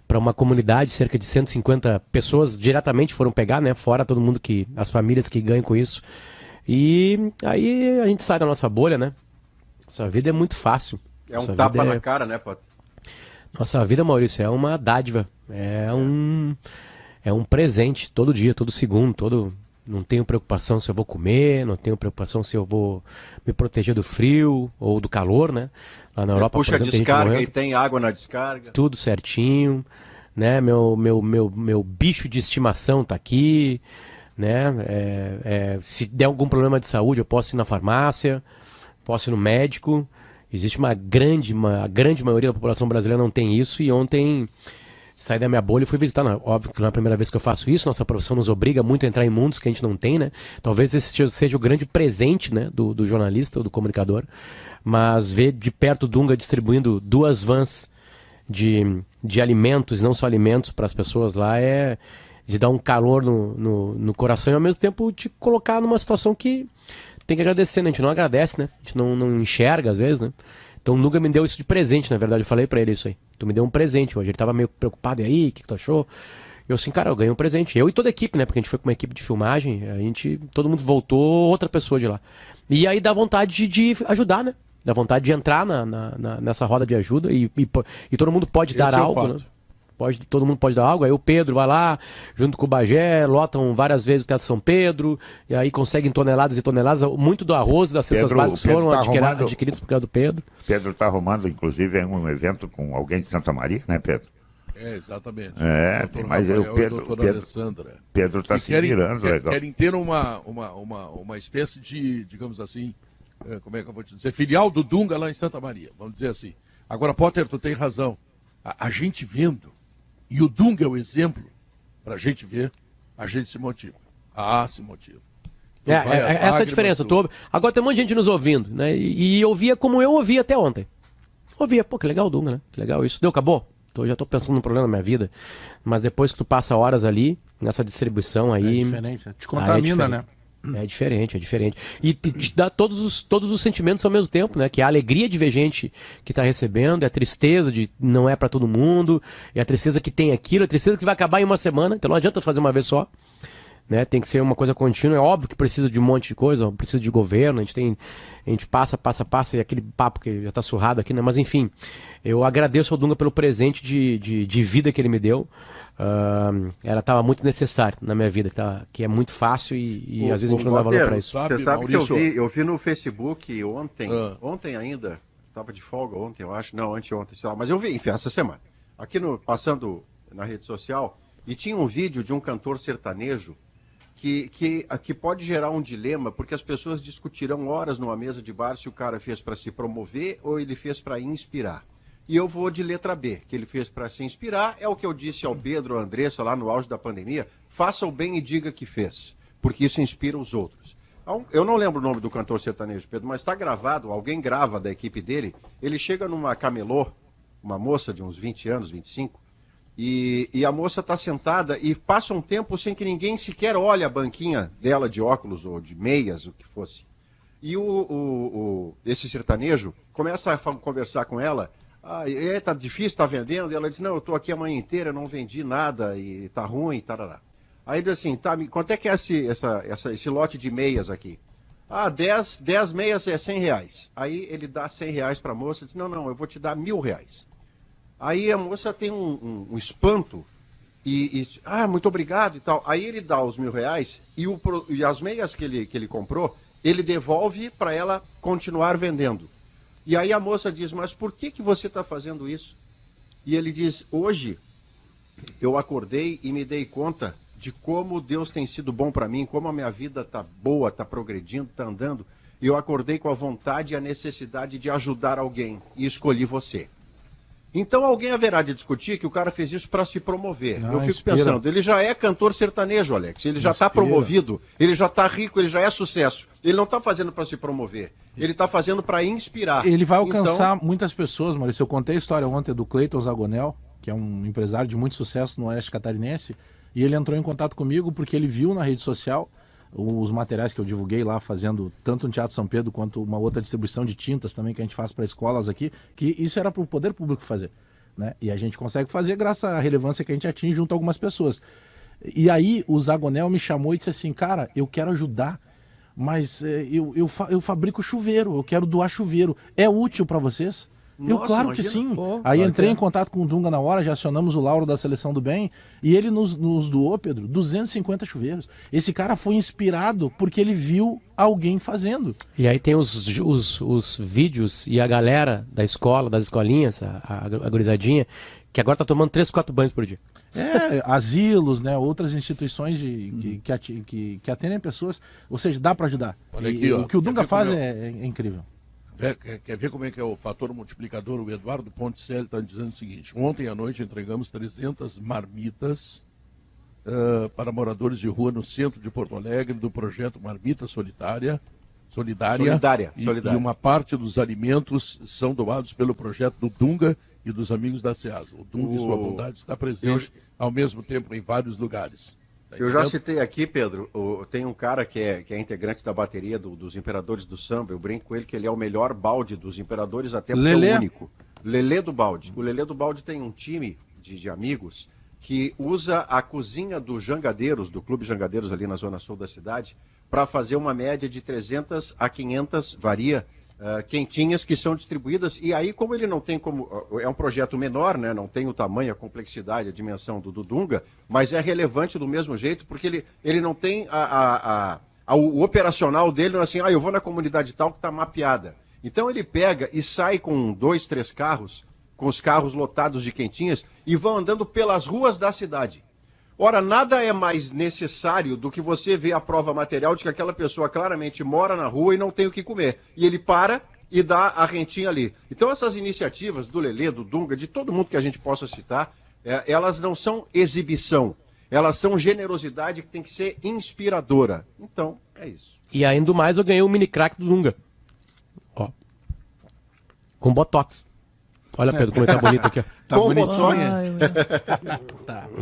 para uma comunidade, cerca de 150 pessoas diretamente foram pegar, né? Fora todo mundo as famílias que ganham com isso. E aí a gente sai da nossa bolha, né? Nossa vida é muito fácil. É um tapa na cara, né, Potter? Nossa vida, Maurício, é uma dádiva. É um presente todo dia, todo segundo, Não tenho preocupação se eu vou comer, não tenho preocupação se eu vou me proteger do frio ou do calor, né? Lá na Europa, puxa por exemplo, a descarga tem e gente tem água na descarga. tudo certinho, né? Meu bicho de estimação tá aqui, né? Se der algum problema de saúde, eu posso ir na farmácia, posso ir no médico. Existe a grande maioria da população brasileira não tem isso, e ontem saí da minha bolha e fui visitar. Óbvio que não é a primeira vez que eu faço isso, nossa profissão nos obriga muito a entrar em mundos que a gente não tem, né? Talvez esse seja o grande presente, né, do jornalista ou do comunicador, mas ver de perto o Dunga distribuindo 2 vans de alimentos, não só alimentos para as pessoas lá, é de dar um calor no coração e ao mesmo tempo te colocar numa situação que tem que agradecer, né? A gente não agradece, né? A gente não enxerga às vezes, né? Então o Dunga me deu isso de presente, na verdade. Eu falei pra ele isso aí. Tu me deu um presente hoje. Ele tava meio preocupado. E aí, o que tu achou? Eu assim, cara, eu ganhei um presente. Eu e toda a equipe, né? Porque a gente foi com uma equipe de filmagem. Todo mundo voltou, outra pessoa de lá. E aí dá vontade de ajudar, né? Dá vontade de entrar nessa roda de ajuda. E todo mundo pode dar algo, né? Todo mundo pode dar algo. Aí o Pedro vai lá, junto com o Bagé, lotam várias vezes o Teatro São Pedro, e aí conseguem toneladas e toneladas. Muito do arroz das cestas básicas foram adquiridos por causa do Pedro. Pedro está arrumando, inclusive, um evento com alguém de Santa Maria, né, Pedro? Exatamente. Mas o Pedro está se virando. Querem ter uma espécie de, digamos assim, como é que eu vou te dizer, filial do Dunga lá em Santa Maria, vamos dizer assim. Agora, Potter, tu tem razão. A gente vendo, e o Dunga é o exemplo, para a gente ver, a gente se motiva. Se motiva. Essa é a diferença. Agora tem um monte de gente nos ouvindo, né? E ouvia como eu ouvia até ontem. Ouvia, pô, que legal o Dunga, né? Que legal isso. Acabou. Já tô pensando num problema na minha vida. Mas depois que tu passa horas ali, nessa distribuição aí... É diferente, né? Te contamina, né? É diferente. E te dá todos os sentimentos ao mesmo tempo, né? Que é a alegria de ver gente que tá recebendo, é a tristeza de não é para todo mundo, é a tristeza que tem aquilo, é a tristeza que vai acabar em uma semana, então não adianta fazer uma vez só, né? Tem que ser uma coisa contínua. É óbvio que precisa de um monte de coisa, precisa de governo, a gente passa, e aquele papo que já tá surrado aqui, né? Mas enfim, eu agradeço ao Dunga pelo presente de vida que ele me deu. Ela estava muito necessária na minha vida, que é muito fácil e às vezes a gente não dá valor para isso. Você sabe que eu vi no Facebook ontem ainda, estava de folga ontem, eu acho, não, anteontem, sei lá, mas eu vi, enfim, essa semana, aqui passando na rede social, e tinha um vídeo de um cantor sertanejo que pode gerar um dilema, porque as pessoas discutirão horas numa mesa de bar se o cara fez para se promover ou ele fez para inspirar. E eu vou de letra B, que ele fez para se inspirar, é o que eu disse ao Pedro, à Andressa, lá no auge da pandemia, faça o bem e diga que fez, porque isso inspira os outros. Eu não lembro o nome do cantor sertanejo, Pedro, mas está gravado, alguém grava da equipe dele, ele chega numa camelô, uma moça de uns 20 anos, 25, e a moça está sentada e passa um tempo sem que ninguém sequer olhe a banquinha dela de óculos ou de meias, o que fosse. E esse sertanejo começa a conversar com ela. Tá difícil, tá vendendo? E ela diz, não, eu tô aqui a manhã inteira, não vendi nada e tá ruim, tarará. Aí ele diz assim, tá, quanto é que é esse lote de meias aqui? 10 meias é R$100. Aí ele dá R$100 pra moça e diz, não, eu vou te dar R$1.000. Aí a moça tem um espanto muito obrigado e tal. Aí ele dá os R$1.000 e as meias que ele comprou, ele devolve para ela continuar vendendo. E aí a moça diz, mas por que você está fazendo isso? E ele diz, hoje eu acordei e me dei conta de como Deus tem sido bom para mim, como a minha vida está boa, está progredindo, está andando. E eu acordei com a vontade e a necessidade de ajudar alguém e escolhi você. Então alguém haverá de discutir que o cara fez isso para se promover. Eu fico pensando, ele já é cantor sertanejo, Alex, ele já está promovido, ele já está rico, ele já é sucesso. Ele não está fazendo para se promover, ele está fazendo para inspirar. Ele vai alcançar muitas pessoas, Maurício. Eu contei a história ontem do Cleiton Zagonel, que é um empresário de muito sucesso no Oeste Catarinense, e ele entrou em contato comigo porque ele viu na rede social os materiais que eu divulguei lá, fazendo tanto no Teatro São Pedro quanto uma outra distribuição de tintas também que a gente faz para escolas aqui, que isso era para o poder público fazer, né? E a gente consegue fazer graças à relevância que a gente atinge junto a algumas pessoas. E aí o Zagonel me chamou e disse assim, cara, eu quero ajudar, mas eu fabrico chuveiro, eu quero doar chuveiro. É útil para vocês? Claro que sim. Aí entrei em contato com o Dunga na hora, já acionamos o Lauro da Seleção do Bem, e ele nos doou, Pedro, 250 chuveiros. Esse cara foi inspirado porque ele viu alguém fazendo. E aí tem os vídeos e a galera da escola, das escolinhas, a gurizadinha, que agora tá tomando 3, 4 banhos por dia. Asilos, né, outras instituições que atendem pessoas, ou seja, dá para ajudar. Olha aqui, ó, o que o Dunga faz é incrível. Quer ver como é que é o fator multiplicador? O Eduardo Ponticelli está dizendo o seguinte: ontem à noite entregamos 300 marmitas para moradores de rua no centro de Porto Alegre do projeto Marmita Solidária. E uma parte dos alimentos são doados pelo projeto do Dunga e dos amigos da SEASA. O Dunga e sua bondade está presente ao mesmo tempo em vários lugares. Eu já citei aqui, Pedro, tem um cara que é integrante da bateria dos Imperadores do Samba. Eu brinco com ele que ele é o melhor balde dos Imperadores, até porque é o único. Lelê do Balde. O Lelê do Balde tem um time de amigos que usa a cozinha do Jangadeiros, do Clube Jangadeiros ali na zona sul da cidade, para fazer uma média de 300 a 500, varia, quentinhas que são distribuídas. E aí, como ele não tem como... É um projeto menor, né? Não tem o tamanho, a complexidade, a dimensão do Dunga, mas é relevante do mesmo jeito, porque ele não tem o operacional dele, não é assim, eu vou na comunidade tal que está mapeada. Então ele pega e sai com 2, 3 carros, com os carros lotados de quentinhas, e vão andando pelas ruas da cidade. Ora, nada é mais necessário do que você ver a prova material de que aquela pessoa claramente mora na rua e não tem o que comer. E ele para e dá a rentinha ali. Então essas iniciativas do Lelê, do Dunga, de todo mundo que a gente possa citar, elas não são exibição. Elas são generosidade que tem que ser inspiradora. Então, é isso. E ainda mais eu ganhei o mini crack do Dunga. Ó. Com Botox. Olha, Pedro, como ele tá bonito aqui, ó. Tá bonitinho.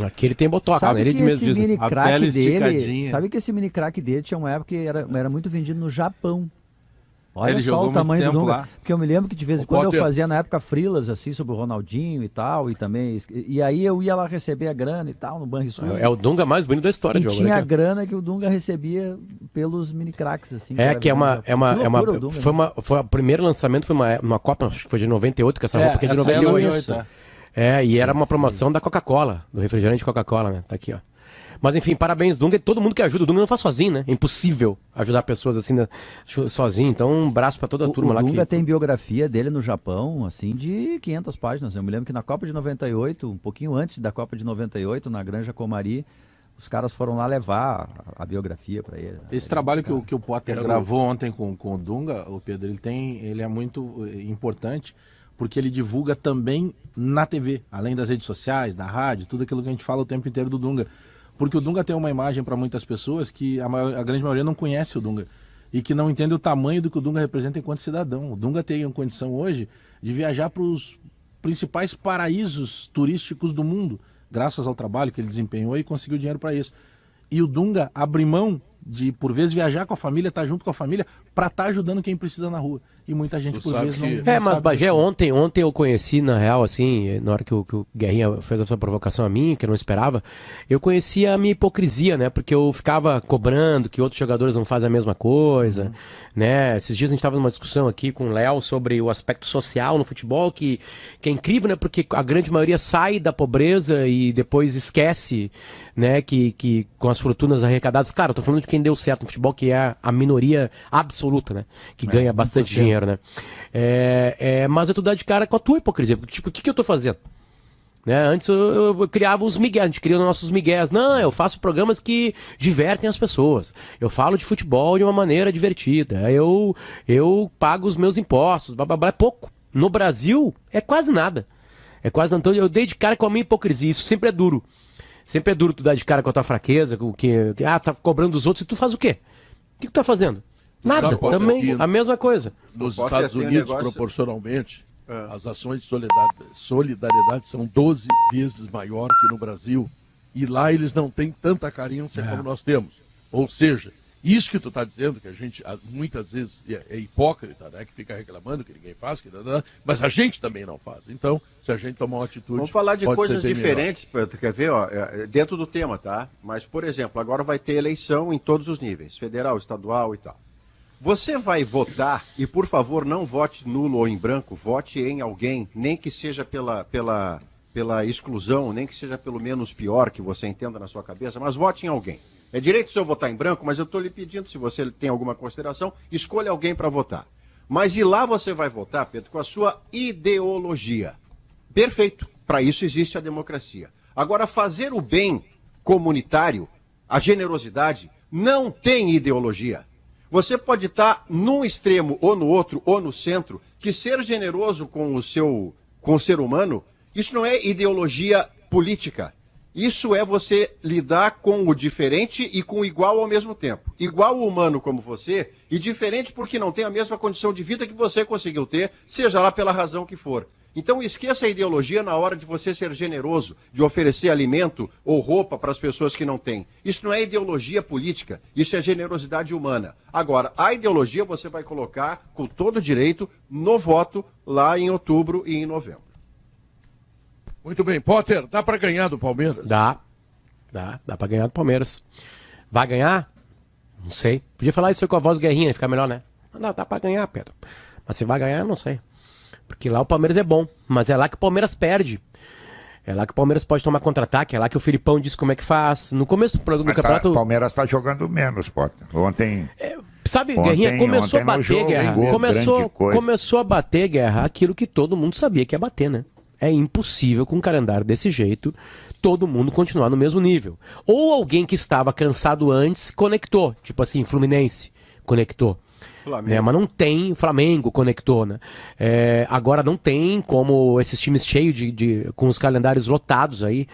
Aqui ele tem Botox, Sabe né? Ele que mesmo esse diz. mini A crack pele dele, esticadinha. sabe que esse mini crack dele tinha uma época que era muito vendido no Japão. Olha Ele só jogou o tamanho muito do tempo Dunga. lá. Porque eu me lembro que de vez em O quando eu Potter- fazia na época frilas assim sobre o Ronaldinho e tal, e também. E aí eu ia lá receber a grana e tal, no Banrisul. É o Dunga mais bonito da história, E Diogo. tinha Olha a aqui, ó. grana que o Dunga recebia pelos mini cracks, assim. Que foi o primeiro lançamento, foi uma Copa, acho que foi de 98, que essa roupa aqui é de essa é 98. 98, E era uma promoção da Coca-Cola, do refrigerante Coca-Cola, né? Tá aqui, ó. Mas enfim, parabéns, Dunga. Todo mundo que ajuda o Dunga não faz sozinho, né? É impossível ajudar pessoas assim, né, sozinho. Então, um abraço pra toda a turma o lá. Dunga tem biografia dele no Japão, assim, de 500 páginas. Eu me lembro que na Copa de 98, um pouquinho antes da Copa de 98, na Granja Comari, os caras foram lá levar a biografia para ele. Esse trabalho que o Potter gravou ontem com o Dunga, o Pedro, ele é muito importante, porque ele divulga também na TV, além das redes sociais, da rádio, tudo aquilo que a gente fala o tempo inteiro do Dunga. Porque o Dunga tem uma imagem para muitas pessoas que a grande maioria não conhece o Dunga e que não entende o tamanho do que o Dunga representa enquanto cidadão. O Dunga tem a condição hoje de viajar para os principais paraísos turísticos do mundo, graças ao trabalho que ele desempenhou e conseguiu dinheiro para isso. E o Dunga abre mão de, por vezes, viajar com a família, estar junto com a família, para estar ajudando quem precisa na rua. E muita gente, por vezes, não mas sabe Bagé, disso. ontem eu conheci, na real, assim, na hora que o Guerrinha fez a sua provocação a mim, que eu não esperava, eu conhecia a minha hipocrisia, né? Porque eu ficava cobrando que outros jogadores não fazem a mesma coisa, né? Esses dias a gente estava numa discussão aqui com o Léo sobre o aspecto social no futebol, que é incrível, né? Porque a grande maioria sai da pobreza e depois esquece, né? Que com as fortunas arrecadadas, claro, eu tô falando de quem deu certo no futebol, que é a minoria absoluta, né? Que ganha bastante dinheiro, né? Mas eu tô dando de cara com a tua hipocrisia. Tipo, o que eu tô fazendo? Né? Antes eu criava os migués, a gente cria os nossos migués. Não, eu faço programas que divertem as pessoas. Eu falo de futebol de uma maneira divertida. Eu pago os meus impostos, blá, blá, blá. É pouco. No Brasil, é quase nada. Então eu dei de cara com a minha hipocrisia. Isso sempre é duro. Sempre é duro tu dar de cara com a tua fraqueza, com que tá cobrando dos outros, e tu faz o quê? O que tu tá fazendo? Nada, Sabe, também aqui, a mesma coisa. Nos Potter Estados tem um Unidos, negócio- proporcionalmente, as ações de solidariedade são 12 vezes maior que no Brasil. E lá eles não têm tanta carência como nós temos. Ou seja, isso que tu está dizendo, que a gente muitas vezes é hipócrita, né? Que fica reclamando que ninguém faz, mas a gente também não faz. Então, se a gente tomar uma atitude... Vamos falar de pode coisas ser bem diferentes, Pedro, quer ver? Ó, dentro do tema, tá? Mas, por exemplo, agora vai ter eleição em todos os níveis, federal, estadual e tal. Você vai votar e, por favor, não vote nulo ou em branco, vote em alguém, nem que seja pela exclusão, nem que seja pelo menos pior que você entenda na sua cabeça, mas vote em alguém. É direito seu votar em branco, mas eu estou lhe pedindo, se você tem alguma consideração, escolha alguém para votar. Mas e lá você vai votar, Pedro, com a sua ideologia. Perfeito, para isso existe a democracia. Agora, fazer o bem comunitário, a generosidade, não tem ideologia. Você pode estar num extremo ou no outro ou no centro, que ser generoso com o ser humano, isso não é ideologia política. Isso é você lidar com o diferente e com o igual ao mesmo tempo. Igual humano como você e diferente porque não tem a mesma condição de vida que você conseguiu ter, seja lá pela razão que for. Então esqueça a ideologia na hora de você ser generoso, de oferecer alimento ou roupa para as pessoas que não têm. Isso não é ideologia política, isso é generosidade humana. Agora, a ideologia você vai colocar com todo direito no voto lá em outubro e em novembro. Muito bem. Potter, dá para ganhar do Palmeiras? Dá para ganhar do Palmeiras. Vai ganhar? Não sei. Podia falar isso com a voz guerrinha, ficar melhor, né? Não, dá para ganhar, Pedro. Mas se vai ganhar, não sei. Porque lá o Palmeiras é bom, mas é lá que o Palmeiras perde. É lá que o Palmeiras pode tomar contra-ataque, é lá que o Filipão diz como é que faz. No começo do campeonato... O Palmeiras está jogando menos, Potter. Ontem... Guerrinha, começou a bater, jogo, Guerra. Começou a bater, Guerra, aquilo que todo mundo sabia que ia bater, né? É impossível com um calendário desse jeito todo mundo continuar no mesmo nível. Ou alguém que estava cansado antes conectou, tipo assim, Fluminense conectou. Né? Mas não tem, Flamengo conectou, né? Agora não tem como esses times cheios com os calendários lotados aí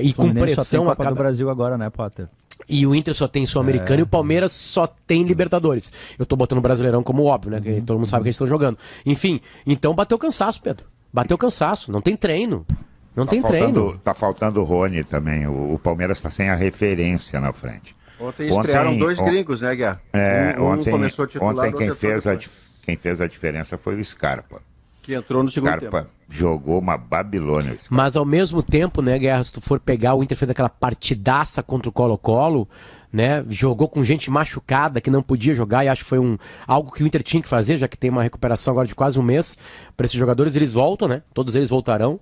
e com pressão só tem Copa a cada... do Brasil agora, né, Potter? E o Inter só tem Sul-Americano e o Palmeiras só tem Libertadores. Eu tô botando o Brasileirão como óbvio, né? Que todo mundo sabe que eles estão jogando. Enfim, então bateu cansaço, Pedro. Bateu cansaço, não tem treino. Não tem treino. Tá faltando o Rony também. O Palmeiras está sem a referência na frente. Ontem estrearam dois gringos, né, Guerra? Ontem começou titular, quem fez a diferença foi o Scarpa. Que entrou no segundo tempo. Scarpa jogou uma Babilônia. Mas ao mesmo tempo, né, Guerra, se tu for pegar, o Inter fez aquela partidaça contra o Colo-Colo, né, jogou com gente machucada que não podia jogar, e acho que foi algo que o Inter tinha que fazer, já que tem uma recuperação agora de quase um mês para esses jogadores. Eles voltam, né, todos eles voltarão.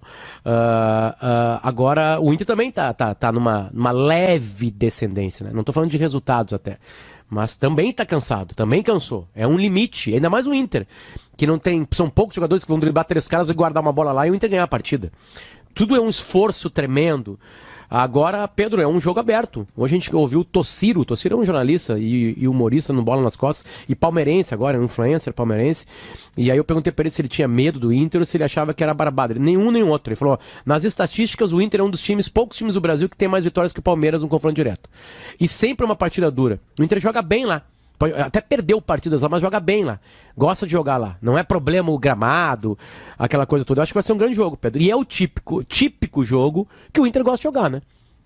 Agora o Inter também tá numa leve descendência, né, não tô falando de resultados até, mas também tá cansado, também cansou, é um limite, ainda mais o Inter, que não tem, são poucos jogadores que vão driblar 3 caras e guardar uma bola lá e o Inter ganhar a partida. Tudo é um esforço tremendo. Agora, Pedro, é um jogo aberto. Hoje a gente ouviu o Tossiro é um jornalista e humorista no Bola nas Costas, e palmeirense agora, um influencer palmeirense, e aí eu perguntei para ele se ele tinha medo do Inter ou se ele achava que era barbada. Nenhum nem outro. Ele falou, nas estatísticas o Inter é um dos poucos times do Brasil que tem mais vitórias que o Palmeiras no confronto direto. E sempre uma partida dura. O Inter joga bem lá. Até perdeu partidas lá, mas joga bem lá. Gosta de jogar lá. Não é problema o gramado, aquela coisa toda. Eu acho que vai ser um grande jogo, Pedro. E é o típico jogo que o Inter gosta de jogar, né?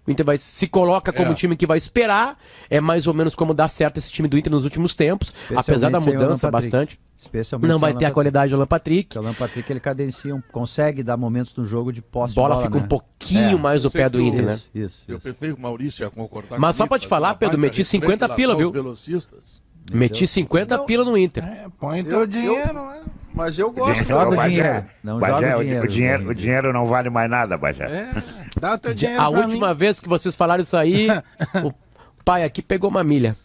O Inter se coloca como um time que vai esperar. É mais ou menos como dá certo esse time do Inter nos últimos tempos. Apesar da mudança bastante. Especialmente não vai ter a qualidade do Alan Patrick. O Alan Patrick ele cadencia, consegue dar momentos no jogo de posse de bola, fica um pouquinho mais no pé do Inter, né? Isso. Eu pensei que o Maurício ia concordar. Mas só pra te falar, Pedro, meti 50 pila, viu? Meti 50 pila no Inter. Põe teu dinheiro, né? Mas eu gosto. Joga o dinheiro. Não Bagé, joga o dinheiro não vale mais nada, Bagé. Dá o teu dinheiro A última vez que vocês falaram isso aí, o pai aqui pegou uma milha.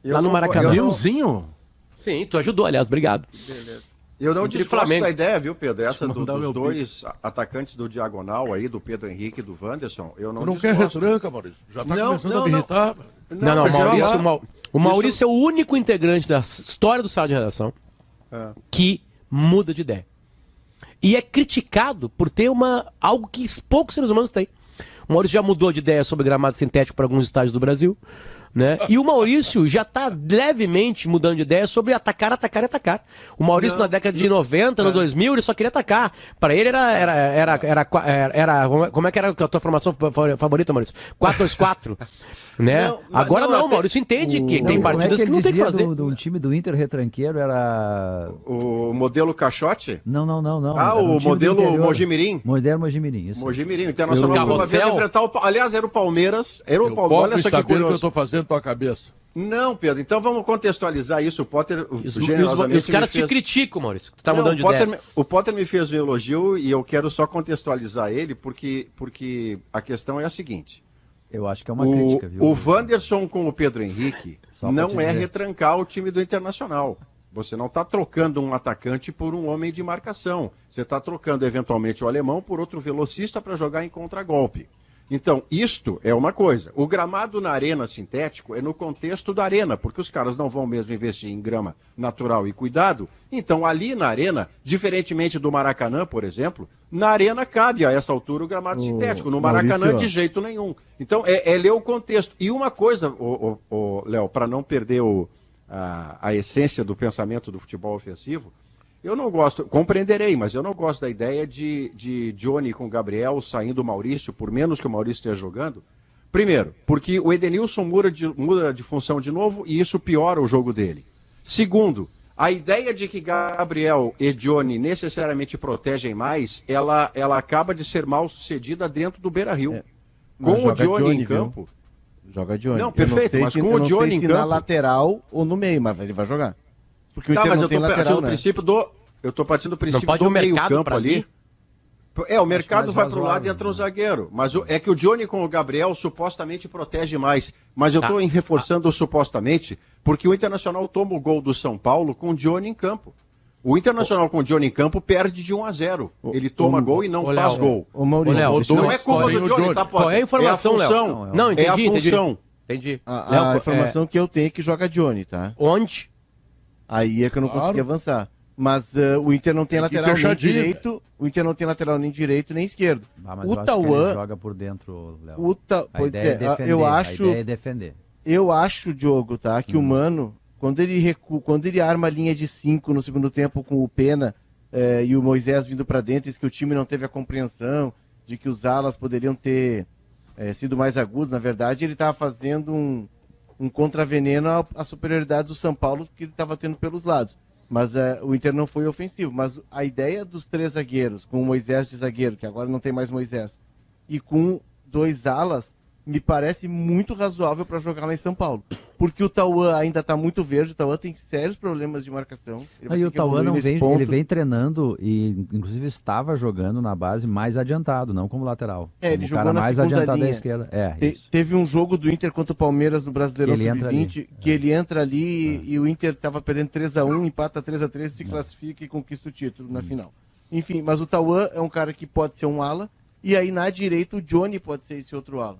Lá no Maracanã. Milzinho? Sim, tu ajudou, aliás, obrigado. Beleza. Eu não desgosto da ideia, viu, Pedro? Essa dos dois atacantes do diagonal aí, do Pedro Henrique e do Wanderson, eu não quer retranca, Maurício. Já tá começando a me irritar. O Maurício é o único integrante da história do Sala de Redação que muda de ideia. E é criticado por ter algo que poucos seres humanos têm. O Maurício já mudou de ideia sobre gramado sintético para alguns estádios do Brasil, né? E o Maurício já está levemente mudando de ideia sobre atacar. O Maurício na década de 90, no 2000, ele só queria atacar. Para ele era como é que era a tua formação favorita, Maurício? 4-2-4. Né? Agora não, Maurício entende que tem partidas que não tem que fazer. O time do Inter retranqueiro era... O modelo Caixote? Não. O modelo Mojimirim? Modelo Mojimirim, isso. Mojimirim. Internacional foi uma vez enfrentar aliás, era o Palmeiras. Era o Palmeiras. Olha só que curioso. Que eu tô fazendo tua cabeça. Não, Pedro, então vamos contextualizar isso. O Potter. Os caras te criticam, Maurício. Tu tá mudando de ideia. O Potter me fez um elogio e eu quero só contextualizar ele, porque a questão é a seguinte. Eu acho que é uma crítica, viu? O Wanderson com o Pedro Henrique não é retrancar o time do Internacional. Você não está trocando um atacante por um homem de marcação. Você está trocando, eventualmente, o alemão por outro velocista para jogar em contragolpe. Então, isto é uma coisa. O gramado na arena sintético é no contexto da arena, porque os caras não vão mesmo investir em grama natural e cuidado. Então, ali na arena, diferentemente do Maracanã, por exemplo, na arena cabe a essa altura o gramado sintético. No Maracanã, de jeito nenhum. Então, é ler o contexto. E uma coisa, Léo, para não perder a essência do pensamento do futebol ofensivo, eu não gosto, compreenderei, mas eu não gosto da ideia de Johnny com Gabriel saindo o Maurício, por menos que o Maurício esteja jogando. Primeiro, porque o Edenilson muda de função de novo e isso piora o jogo dele. Segundo, a ideia de que Gabriel e Johnny necessariamente protegem mais, ela acaba de ser mal sucedida dentro do Beira-Rio. Com o Johnny em campo... Joga Johnny. Não, perfeito, mas com o Johnny em campo... na lateral ou no meio, mas ele vai jogar. Porque o Inter mas não tem lateral, né? Eu tô partindo do princípio do meio-campo ali. O mercado vai pro lado e entra um zagueiro. Mas é que o Johnny com o Gabriel supostamente protege mais. Mas eu tô reforçando o supostamente, porque o Internacional toma o gol do São Paulo com o Johnny em campo. O Internacional com o Johnny em campo perde de 1-0. Ele toma gol e não faz gol. Não é culpa do Johnny, tá, Potter? Qual é a informação, Léo? Não, entendi, é a função. Entendi. A informação que eu tenho é que joga Johnny, tá? Onde? Aí é que eu não consegui avançar. Mas o Inter não tem lateral nem direito. O Inter não tem lateral nem direito nem esquerdo. Mas o Tauan joga por dentro, Léo. A ideia é defender, eu acho. A ideia é defender. Eu acho, Diogo, tá? Que o Mano, quando ele arma a linha de 5 no segundo tempo com o Pena e o Moisés vindo para dentro, diz que o time não teve a compreensão de que os alas poderiam ter sido mais agudos. Na verdade, ele estava fazendo um contraveneno à superioridade do São Paulo que ele estava tendo pelos lados. Mas o Inter não foi ofensivo. Mas a ideia dos 3 zagueiros, com o Moisés de zagueiro, que agora não tem mais Moisés, e com 2 alas, me parece muito razoável para jogar lá em São Paulo. Porque o Tauan ainda está muito verde, o Tauan tem sérios problemas de marcação. E o Tauan não vem, ele vem treinando e inclusive estava jogando na base mais adiantado, não como lateral. Ele jogou na mais adiantado da esquerda. Teve um jogo do Inter contra o Palmeiras no Brasileirão Sub-20, que ele entra ali e o Inter estava perdendo 3-1, empata 3-3, se classifica e conquista o título na final. Enfim, mas o Tauan é um cara que pode ser um ala, e aí na direita o Johnny pode ser esse outro ala.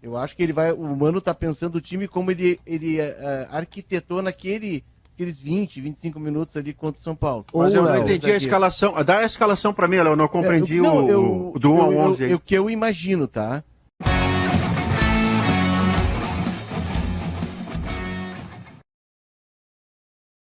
Eu acho que o Mano tá pensando o time como ele arquitetou aqueles 20, 25 minutos ali contra o São Paulo. Mas eu não entendi a escalação. Dá a escalação para mim, eu não compreendi do 1 ao 11. O que eu imagino, tá?